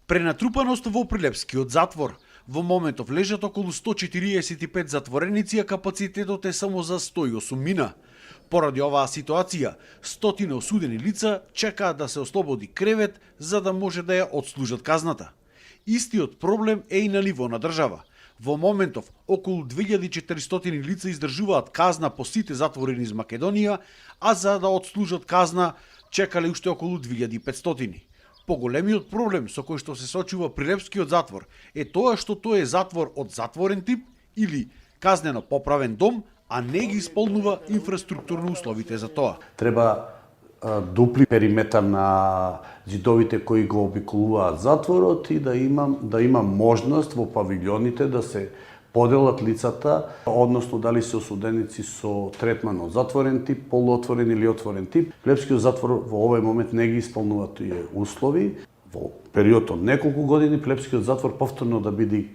Пренатрупаност во Прилепскиот затвор. Во моментов лежат околу 145 затвореници, а капацитетот е само за 108 мина. Поради оваа ситуација, стотина осудени лица чекаат да се ослободи кревет за да може да ја отслужат казната. Истиот проблем е и на ниво на држава. Во моментов, околу 2400 лица издржуваат казна по сите затвори низ Македонија, а за да отслужат казна чекале уште околу 2500. Поголемиот проблем со кој што се соочува Прилепскиот затвор е тоа што тој е затвор од затворен тип или казнено поправен дом, а не ги исполнува инфраструктурно условите за тоа. Треба дупли периметар на зидовите кои го обиколуваат затворот и да има можност во павилјоните да се поделат лицата, односно дали се осуденици со третман од затворен тип, полуотворен или отворен тип. Прилепскиот затвор во овој момент не ги исполнува тие услови. Во период од неколку години Прилепскиот затвор повторно да биде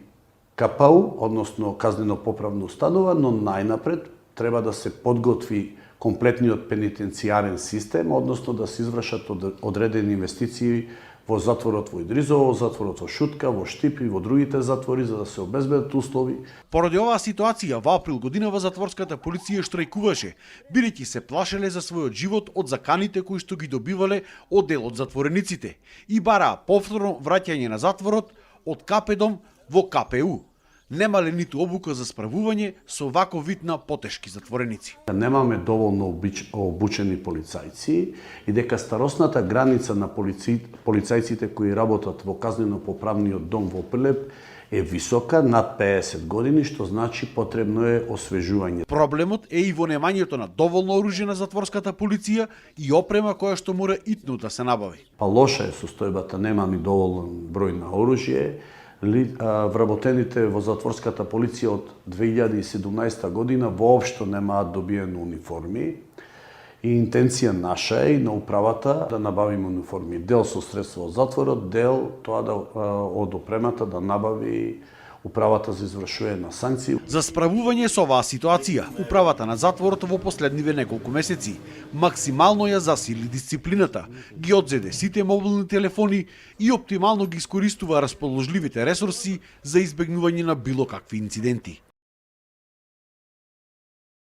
КПУ, односно казнено поправна установа, но најнапред треба да се подготви комплетниот пенитенцијарен систем, односно да се извршат одредени инвестиции во затворот во Идризово, во затворот во Шутка, во Штип и во другите затвори за да се обезбедат услови. Поради оваа ситуација, во април годинава затворската полиција штрајкуваше, бидејќи се плашеле за својот живот од заканите кои што ги добивале од дел од затворениците и бараа повторно враќање на затворот од КПДОМ во КПУ. Немале ниту обука за справување со ваков вид на потешки затвореници. Немаме доволно обучени полицајци и дека старосната граница на полицајците кои работат во казнено-поправниот дом во Прилеп е висока, над 50 години, што значи потребно е освежување. Проблемот е и во немањето на доволно оружје на затворската полиција и опрема која што мора итно да се набави. Па лоша е состојбата, нема ни доволен број на оружје. Вработените во затворската полиција од 2017 година воопшто немаат добиени униформи и интенција наша е и на управата да набавиме униформи. Дел со средства од затворот, дел тоа од опремата да набави управата за извршување на санкции. За справување со оваа ситуација, управата на затворот во последниве неколку месеци максимално ја засили дисциплината, ги одзеде сите мобилни телефони и оптимално ги искористува расположливите ресурси за избегнување на било какви инциденти.